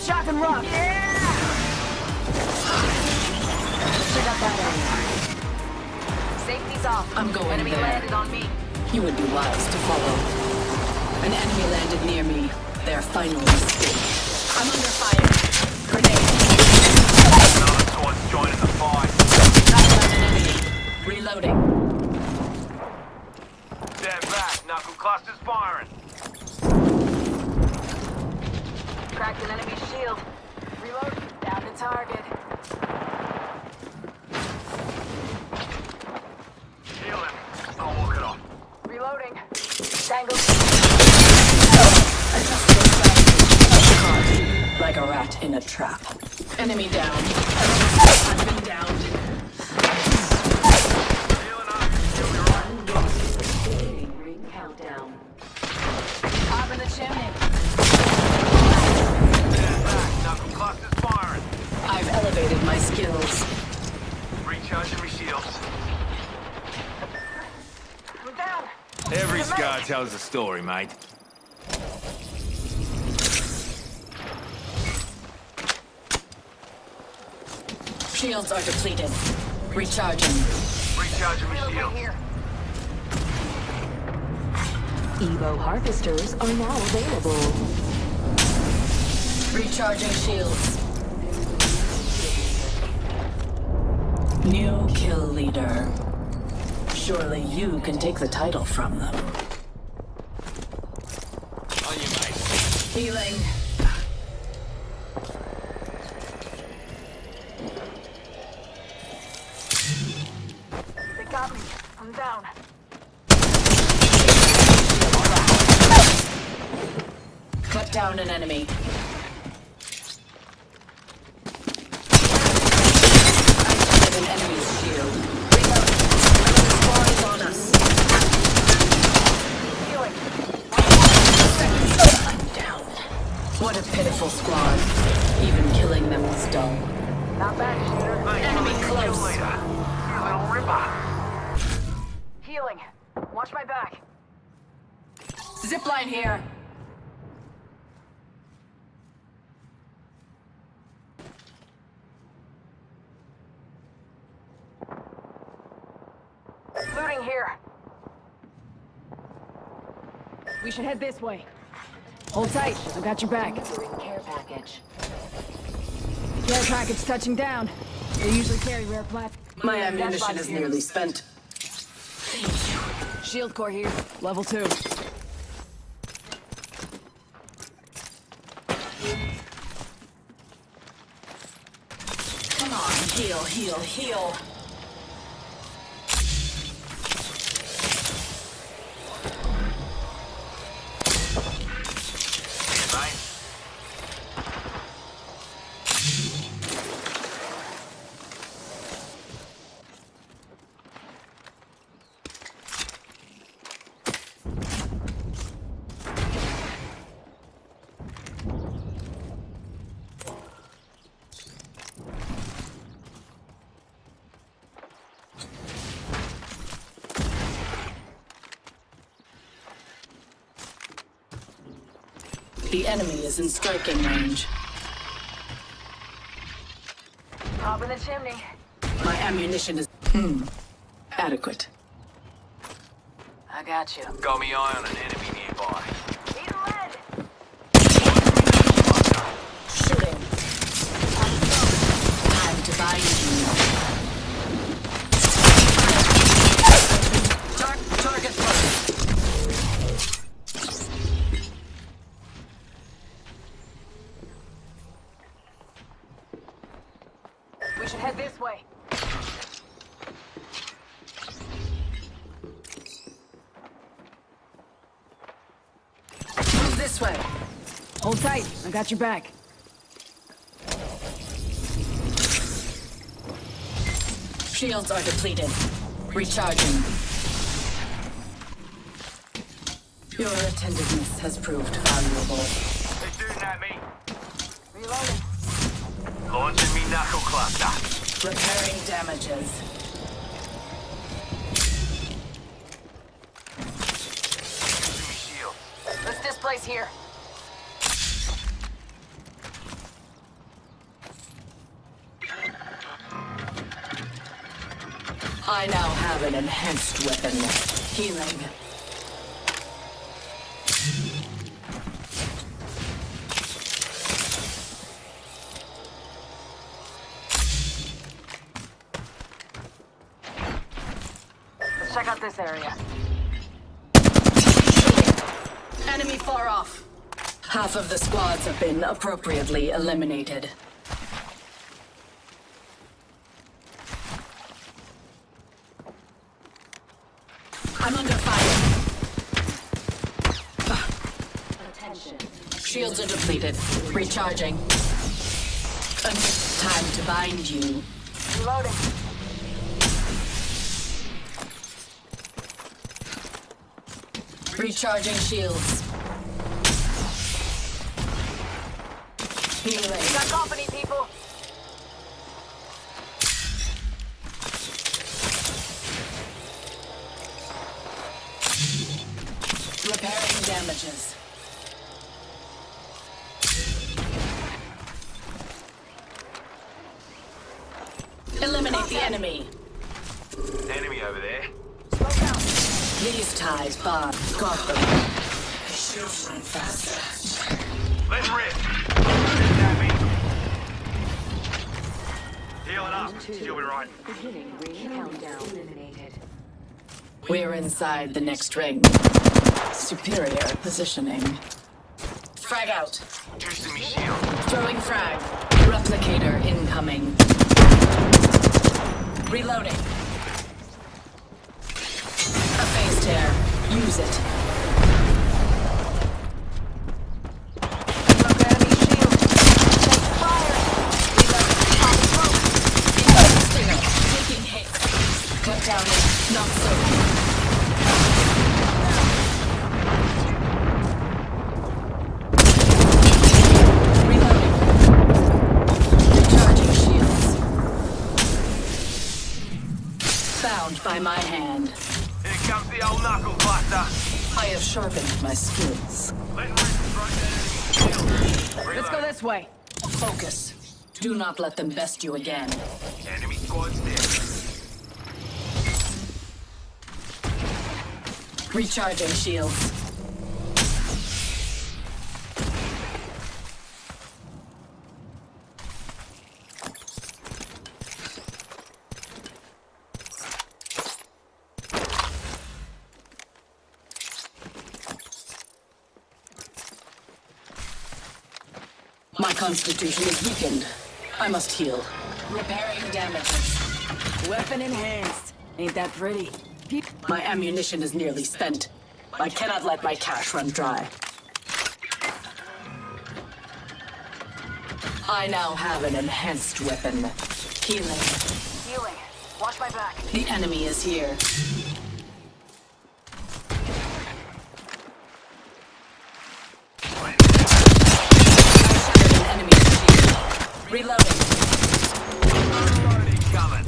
shock and rock. Yeah! Check out that area. Safety's off. I'm going Enemy there. landed on me. You would be wise to follow. An enemy landed near me. Their final mistake. I'm under fire. Grenade. Another squad's joining the fight. Knock down an enemy. Reloading. Stand back. Knuckle cluster's firing. Cracked an enemy shield. Reload. Down to target. Heal him. I'll walk it off. Reloading. Tango. Caught like a rat in a trap. Enemy down. I've been downed. Healing up. You'll be right. Ring countdown. Top of the chimney. Stand back. Knuckle cluster's firing. I've elevated my skills. Recharging my shields. I'm down. Every scar tells a story, mate. Shields are depleted. Recharging. Recharging my shields. Here. Evo harvesters are now available. Recharging shields. New kill leader. Surely you can take the title from them. On you, mate. Healing. They got me. I'm down. Cut down an enemy. Activated an enemy's shield. Reload. Enemy squad is on us. Healing. I'm down. What a pitiful squad. Even killing them was dull. Not bad, shooter. Enemy close. Kill leader. You little ripper. Healing. Watch my back. Zipline here. Looting here. We should head this way. Hold tight. I've got your back. Care package. Care package touching down. They usually carry rare plat. My ammunition is nearly spent. Shield core here. Level 2. Come on, heal, heal, heal. Mate. The enemy is in striking range. Top of the chimney. My ammunition is adequate. I got you. Got me eye on an enemy nearby. Need lead. Shooting. Time to bind you. Target first. We should head this way. Move this way. Hold tight. I got your back. Shields are depleted. Recharging. Your attentiveness has proved valuable. They're shooting at me. Reloading. Launching me knuckle cluster. Repairing damages. Give me shield. Let's displace here. I now have an enhanced weapon. Healing. Let's check out this area. Enemy far off. Half of the squads have been appropriately eliminated. I'm under fire. Attention. Shields are depleted. Recharging. Time to bind you. Reloading. Recharging shields. Healing. Got company, people. Repairing damages. Eliminate the enemy. Enemy over there. Slow down. These ties bond Gotham. I should run faster. Let's rip. Tapping. Healing up. You'll be right. Beginning ring countdown. Eliminated. We're inside the next ring. Superior positioning. Frag out. Boosting me shield. Throwing frag. Replicator incoming. Reloading. A phase tear. Use it. Look, enemy shield. Take fire. Reloading. Stinger. Taking hits. Cut down. Not so. Reloading. Recharging shields. Found by my hand. Here comes the old knuckle cluster. I have sharpened my skills. Let's rip right there. Let's go this way. Focus. Do not let them best you again. Enemy squad's there. Recharging shields. My constitution is weakened. I must heal. Repairing damages. Weapon enhanced. Ain't that pretty? My ammunition is nearly spent. I cannot let my cash run dry. I now have an enhanced weapon. Healing. Healing. Watch my back. The enemy is here. An enemy's shield. Reloading. Loading coming.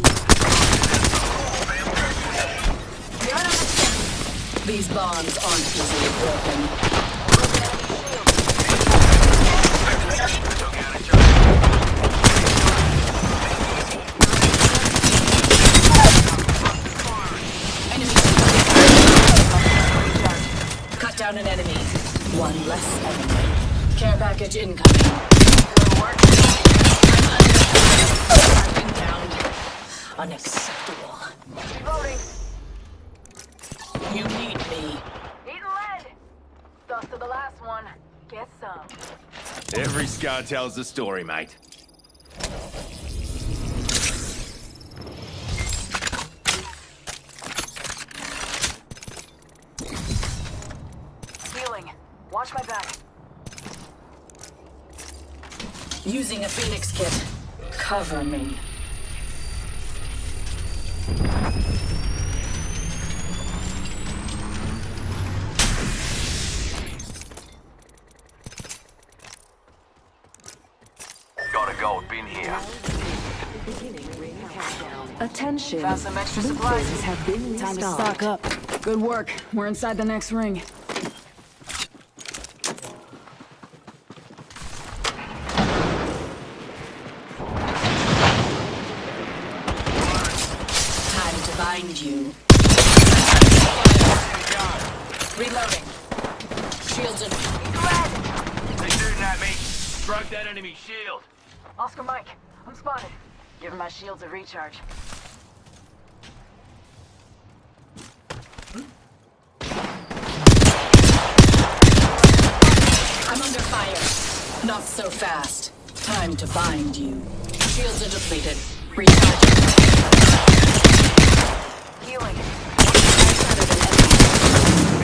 These bonds aren't easily broken. Took out a charge. Enemy. Cut down an enemy. One less enemy. Care package incoming. I'm down. Unacceptable. Reloading. You need me. Eating lead. Dust to the last one. Get some. Every scar tells a story, mate. Healing. Watch my back. Using a Phoenix kit. Cover me. Got a gold bin here. Beginning ring countdown. Attention. Found some extra Loot supplies. bins have been Time to restocked. stock up. Good work. We're inside the next ring. Time to buy find you. Reloading. Shields and They shooting at me. Broke that enemy shield. Oscar Mike, I'm spotted. Giving my shields a recharge. I'm under fire. Not so fast. Time to find you. Shields are depleted. Recharging. Healing.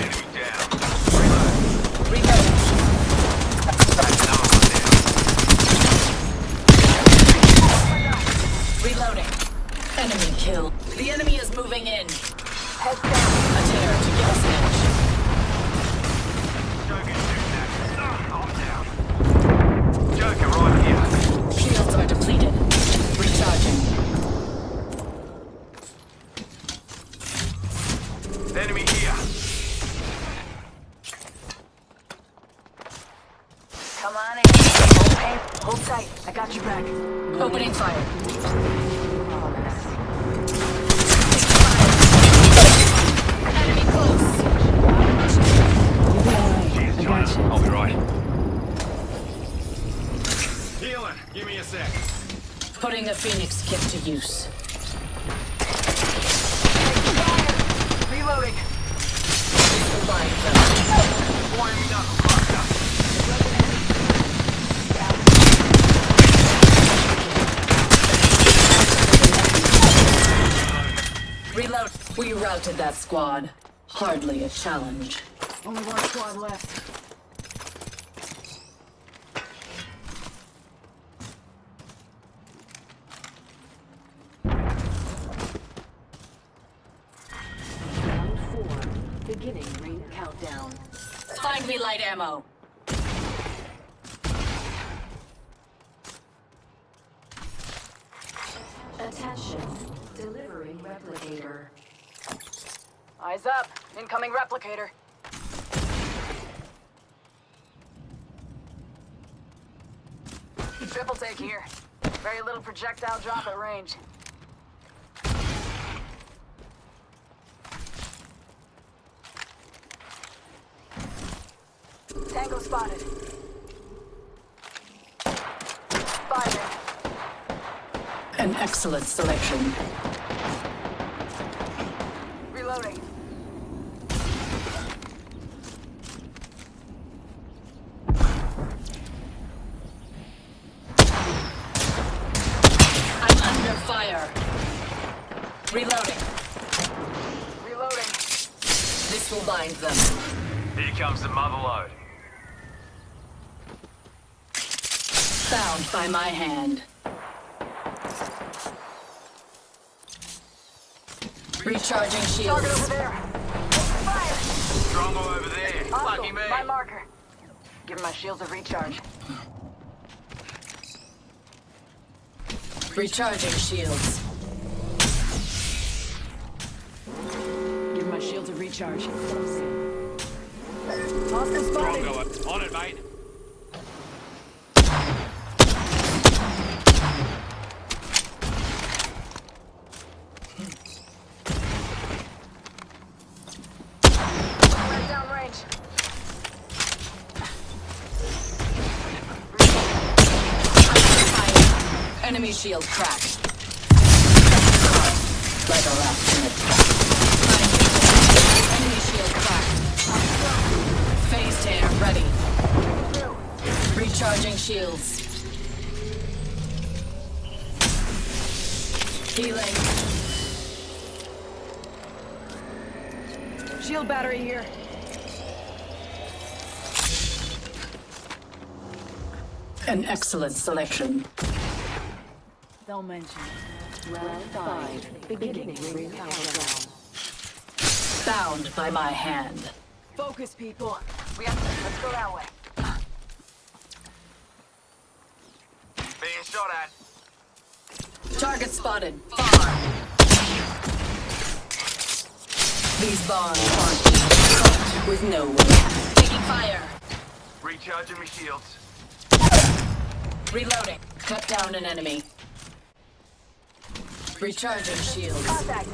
Enemy down. Reload. Reloading. Reloading. Enemy kill. The enemy is moving in. Heads down. A tear to give us an edge. Joker shooting at me. I'm down. Joker right here. Shields are depleted. Recharging. Enemy here. Come on in. Hold pain. Hold tight. I got your back. Opening fire. Enemy close. Cheers, John. I'll be right. Healing. Give me a sec. Putting the Phoenix kit to use. Reloading. Revive them. Boy, we done fucked up. Reload. We routed that squad. Hardly a challenge. Only one squad left. Round 4. Beginning ring countdown. Find me light ammo. Attention. Delivering replicator. Eyes up. Incoming replicator. Triple take here. Very little projectile drop at range. Tango spotted. Firing. An excellent selection. Reloading. I'm under fire. Reloading. Reloading. This will bind them. Here comes the mother load. Bound by my hand. Recharging Target over shields. there. Fire. Stronghold over there. Lucky Hostile. me. My marker. Give my shields a recharge. Recharging shields. Give my shields a recharge. Hostile spotted. Stronghold. On it, mate. Right down range. Fire. Enemy shield cracked. Like a rat in a trap. Enemy shield cracked. Phased air ready. Recharging shields. Healing. Shield battery here. An excellent selection. Don't mention it. Round 5. Beginning ring countdown. Bound by my hand. Focus, people. We have to. Let's go that way. Being shot at. Target spotted. Far. These bombs aren't caught with no way. Taking fire. Recharging my shields. Reloading. Cut down an enemy. Recharging shields. Contact.